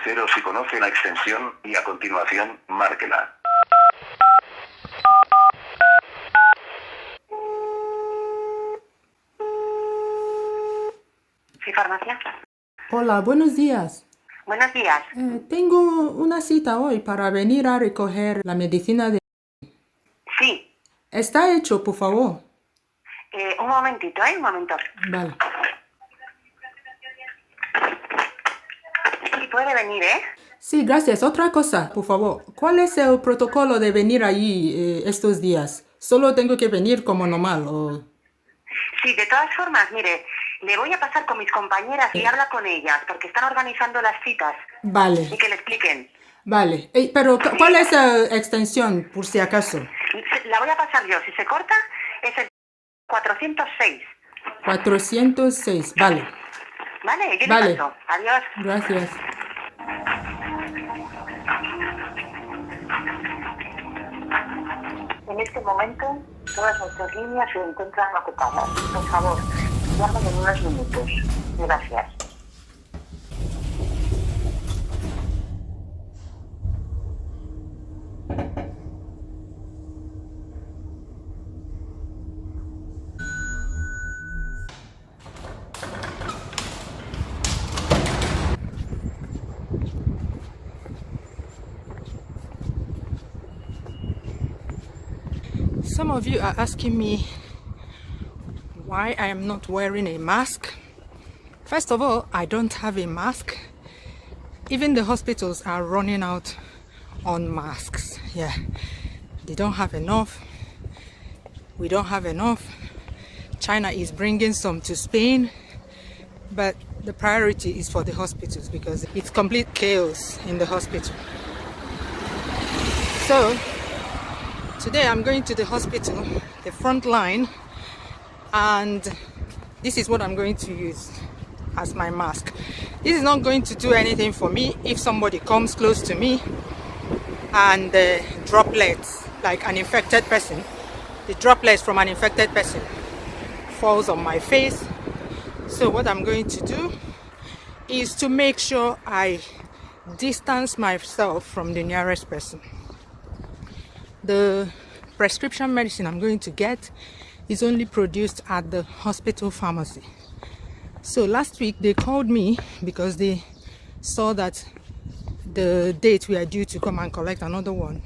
cero si conoce la extensión y a continuación, márquela. ¿Sí, farmacia? Hola, buenos días. Buenos días. Tengo una cita hoy para venir a recoger la medicina de... Sí. ¿Está hecho, por favor? Un momentito, un momento. Vale. Sí, puede venir, Sí, gracias. Otra cosa, por favor. ¿Cuál es el protocolo de venir allí estos días? ¿Solo tengo que venir como normal o...? Sí, de todas formas, mire, le voy a pasar con mis compañeras y habla con ellas, porque están organizando las citas. Vale. Y que le expliquen. Vale. Pero, ¿cuál es la extensión, por si acaso? La voy a pasar yo. Si se corta, es el 406. 406, vale. Vale, yo Vale. le paso. Adiós. Gracias. En este momento, todas nuestras líneas se encuentran ocupadas. Por favor, llamen en unos minutos. Gracias. Some of you are asking me why I am not wearing a mask. First of all, I don't have a mask. Even the hospitals are running out on masks. Yeah, they don't have enough. We don't have enough. China is bringing some to Spain, but the priority is for the hospitals because it's complete chaos in the hospital. So today I'm going to the hospital, the front line, and this is what I'm going to use as my mask. This is not going to do anything for me if somebody comes close to me and droplets, like an infected person, the droplets from an infected person falls on my face. So what I'm going to do is to make sure I distance myself from the nearest person. The prescription medicine I'm going to get is only produced at the hospital pharmacy. So last week they called me because they saw that the date we are due to come and collect another one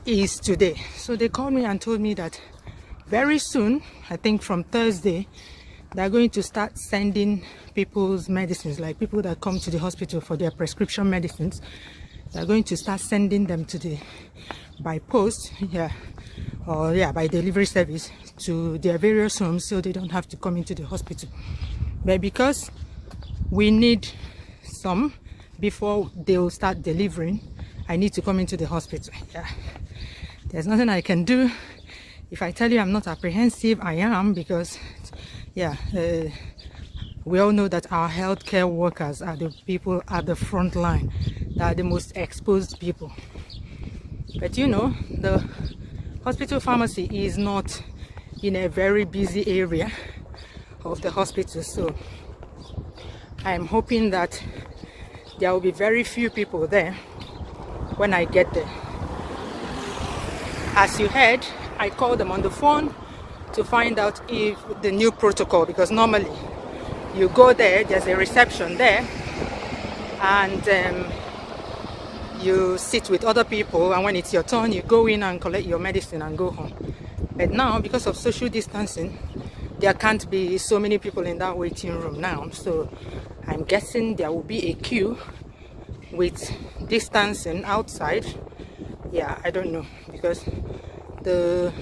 is today. So they called me and told me that very soon, I think from Thursday, they're going to start sending people's medicines, like people that come to the hospital for their prescription medicines. They're going to start sending them by post, by delivery service to their various homes, so they don't have to come into the hospital. But because we need some before they will start delivering, I need to come into the hospital. Yeah, there's nothing I can do. If I tell you I'm not apprehensive, I am, because we all know that our healthcare workers are the people at the front line. They are the most exposed people. But you know, the hospital pharmacy is not in a very busy area of the hospital, so I am hoping that there will be very few people there when I get there. As you heard, I called them on the phone to find out if the new protocol, because normally you go there, there's a reception there, and you sit with other people, and when it's your turn you go in and collect your medicine and go home. But now, because of social distancing, there can't be so many people in that waiting room now, so I'm guessing there will be a queue with distancing outside. Yeah, I don't know, because the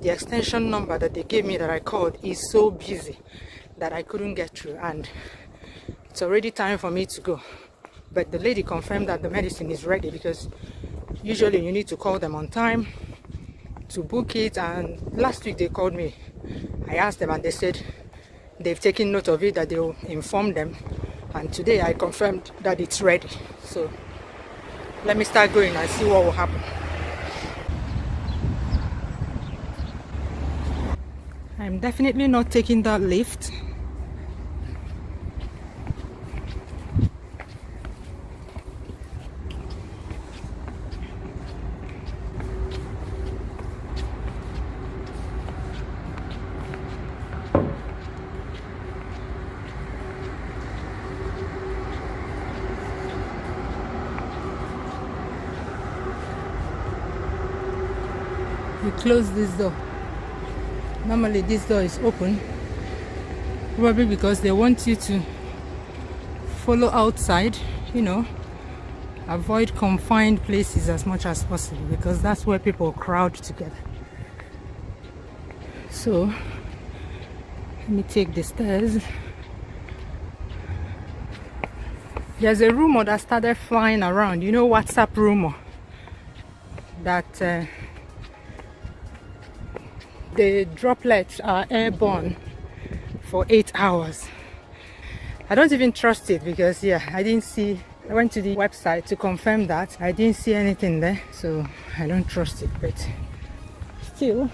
extension number that they gave me that I called is so busy that I couldn't get through, and it's already time for me to go. But the lady confirmed that the medicine is ready, because usually you need to call them on time to book it, and last week they called me. I asked them and they said they've taken note of it, that they will inform them, and today I confirmed that it's ready. So let me start going and see what will happen. I'm definitely not taking that lift. closed this door. Normally this door is open, probably because they want you to follow outside, you know, avoid confined places as much as possible, because that's where people crowd together. So let me take the stairs. There's a rumor that started flying around, you know, WhatsApp rumor, that the droplets are airborne for 8 hours. I don't even trust it, because I didn't see, I went to the website to confirm that. I didn't see anything there, so I don't trust it. But still,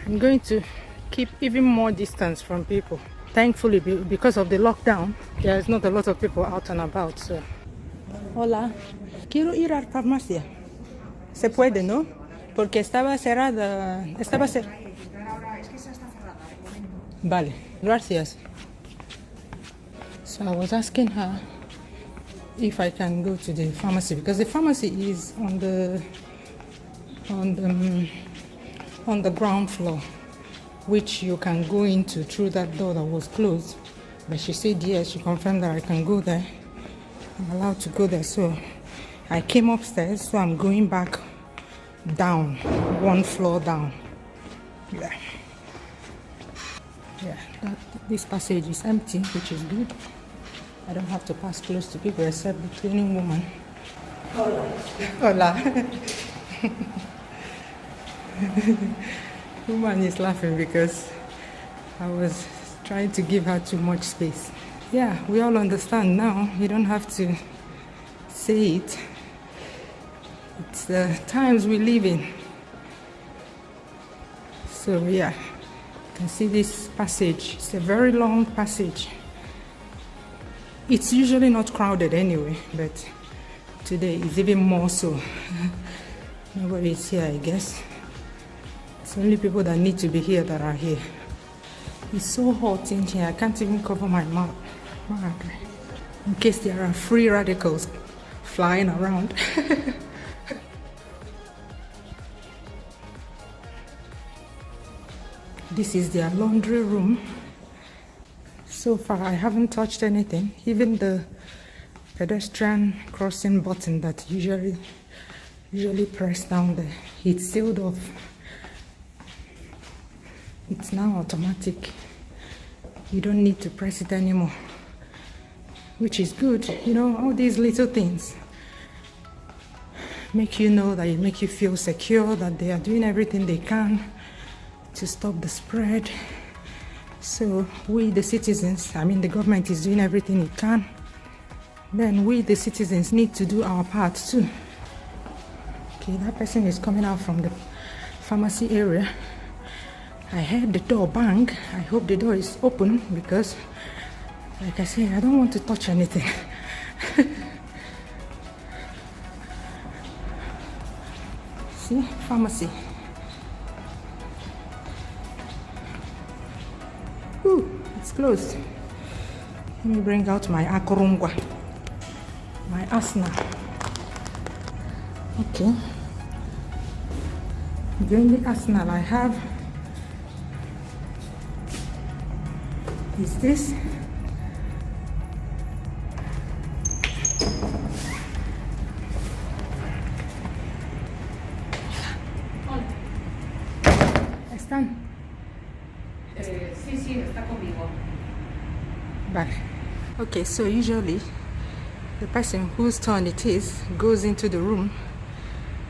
I'm going to keep even more distance from people. Thankfully, because of the lockdown, there's not a lot of people out and about. So, hola, quiero ir a la farmacia. Se puede, ¿no? Porque estaba cerrada. Estaba cerrada. Vale, gracias. So I was asking her if I can go to the pharmacy, because the pharmacy is on the ground floor, which you can go into through that door that was closed. But she said yes, she confirmed that I can go there. I'm allowed to go there. So I came upstairs, so I'm going back down, one floor down. This passage is empty, which is good. I don't have to pass close to people except the cleaning woman. Hola. Woman is laughing because I was trying to give her too much space. Yeah, we all understand now. You don't have to say it. It's the times we live in. So yeah, you can see this passage. It's a very long passage. It's usually not crowded anyway, but today is even more so. Nobody is here, I guess. It's only people that need to be here that are here. It's so hot in here, I can't even cover my mouth. In case there are free radicals flying around. This is their laundry room. So far I haven't touched anything, even the pedestrian crossing button that usually press down there, it's sealed off. It's now automatic. You don't need to press it anymore, which is good. You know, all these little things make you know that, it make you feel secure that they are doing everything they can to stop the spread. So we the citizens, I mean the government is doing everything it can, then we the citizens need to do our part too. Okay, that person is coming out from the pharmacy area. I heard the door bang. I hope the door is open, because like I said, I don't want to touch anything. See, pharmacy. Ooh, it's closed. Let me bring out my akorungwa, my asna. Okay. The only arsenal I have is this. ¿Están? Sí, está conmigo. Vale. Okay, so usually the person whose turn it is goes into the room,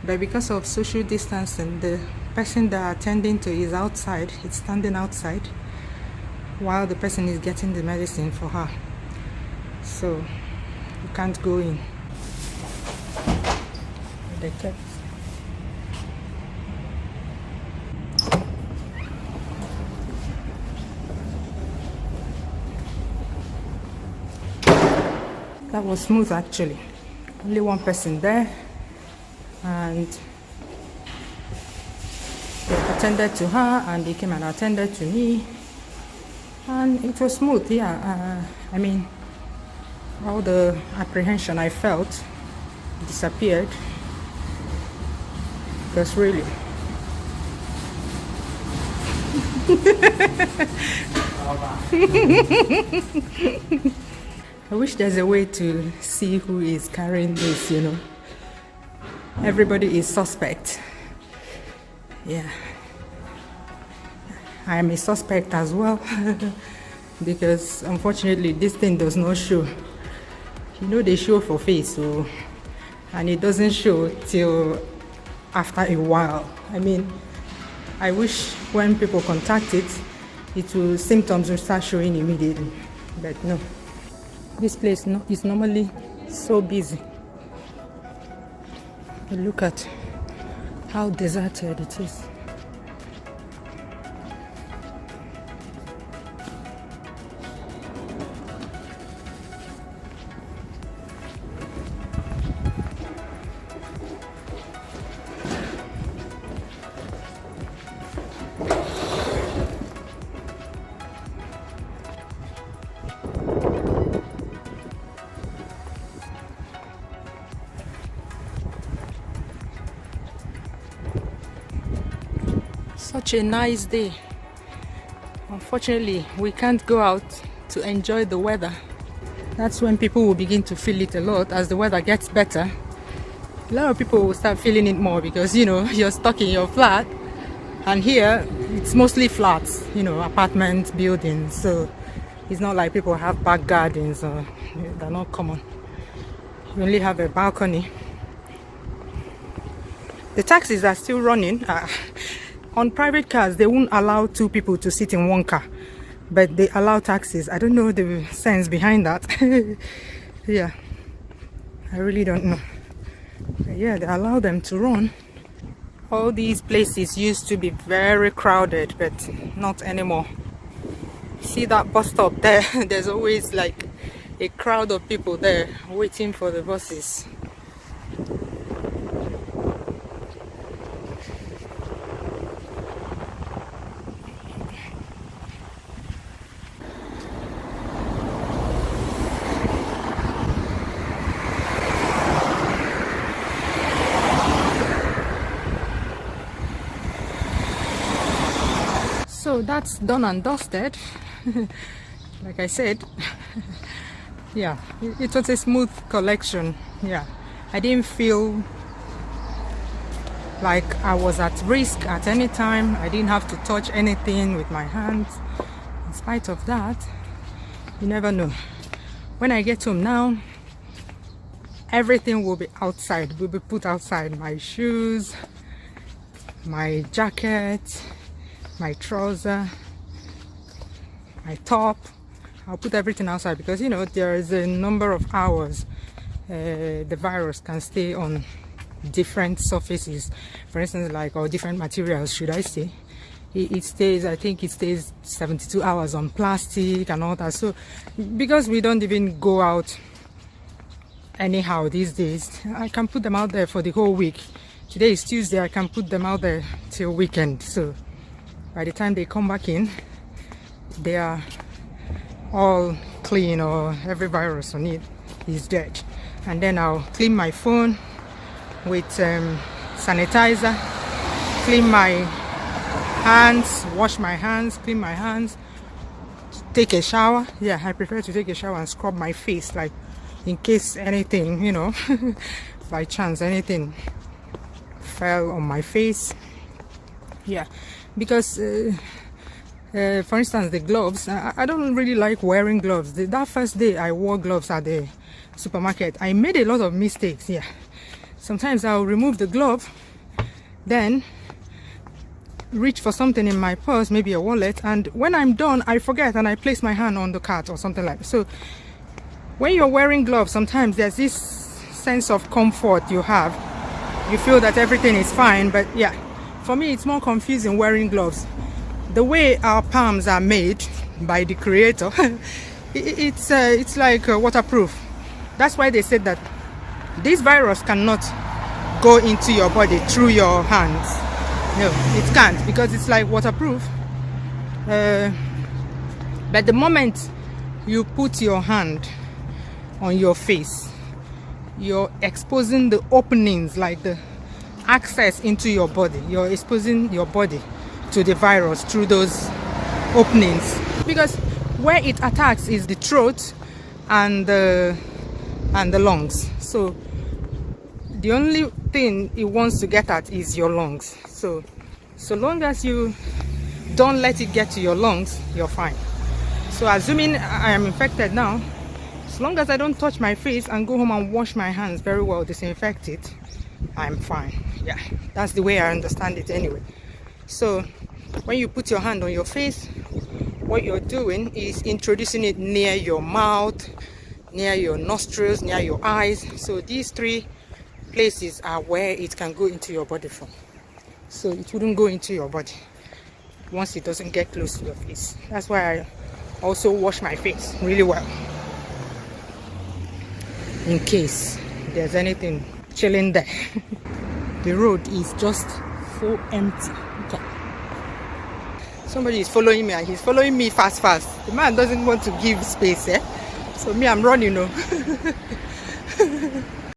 but because of social distancing, the person that attending to is outside. It's standing outside while the person is getting the medicine for her, so you can't go in. They kept. That was smooth actually. Only one person there, and they attended to her, and they came and attended to me, and it was smooth. Yeah, I mean, all the apprehension I felt disappeared, because really I wish there's a way to see who is carrying this, you know. Everybody is suspect. Yeah. I am a suspect as well. Because unfortunately this thing does not show. You know, they show for face, so, and it doesn't show till after a while. I mean, I wish when people contact it, symptoms will start showing immediately, but no. This place is normally so busy. Look at how deserted it is. Such a nice day. Unfortunately, we can't go out to enjoy the weather. That's when people will begin to feel it a lot. As the weather gets better, a lot of people will start feeling it more because, you know, you're stuck in your flat, and here it's mostly flats, you know, apartment buildings, so it's not like people have back gardens, or they're not common. You only have a balcony. The taxis are still running. On private cars, they won't allow two people to sit in one car, but they allow taxis. I don't know the sense behind that. Yeah, I really don't know. But yeah, they allow them to run. All these places used to be very crowded, but not anymore. See that bus stop there? There's always like a crowd of people there waiting for the buses. So that's done and dusted. Like I said, yeah, it was a smooth collection. Yeah, I didn't feel like I was at risk at any time. I didn't have to touch anything with my hands. In spite of that, you never know. When I get home now, everything will be outside, will be put outside. My shoes, my jacket, my trouser, my top, I'll put everything outside because, you know, there is a number of hours the virus can stay on different surfaces, for instance, like, or different materials, should I say. It stays, I think it stays 72 hours on plastic and all that. So because we don't even go out anyhow these days, I can put them out there for the whole week. Today is Tuesday, I can put them out there till weekend. So by the time they come back in, they are all clean, or every virus on it is dead. And then I'll clean my phone with sanitizer, clean my hands, wash my hands, clean my hands, take a shower. Yeah, I prefer to take a shower and scrub my face, like in case anything, you know, by chance anything fell on my face. Yeah, because for instance, the gloves, I don't really like wearing gloves. That first day I wore gloves at the supermarket, I made a lot of mistakes. Yeah, sometimes I'll remove the glove, then reach for something in my purse, maybe a wallet, and when I'm done I forget and I place my hand on the cart or something like that. So when you're wearing gloves, sometimes there's this sense of comfort you have. You feel that everything is fine, but yeah, for me it's more confusing wearing gloves. The way our palms are made by the creator, it's like waterproof. That's why they said that this virus cannot go into your body through your hands. No, it can't, because it's like waterproof. But the moment you put your hand on your face, you're exposing the openings, like the access into your body. You're exposing your body to the virus through those openings, because where it attacks is the throat and the lungs. So the only thing it wants to get at is your lungs. So long as you don't let it get to your lungs, you're fine. So assuming I am infected now, as long as I don't touch my face and go home and wash my hands very well, disinfect it, I'm fine. Yeah, that's the way I understand it anyway. So when you put your hand on your face, what you're doing is introducing it near your mouth, near your nostrils, near your eyes. So these three places are where it can go into your body from. So it wouldn't go into your body once it doesn't get close to your face. That's why I also wash my face really well, in case there's anything chilling there. The road is just so empty. Okay. Somebody is following me and he's following me fast. The man doesn't want to give space, eh? So me, I'm running,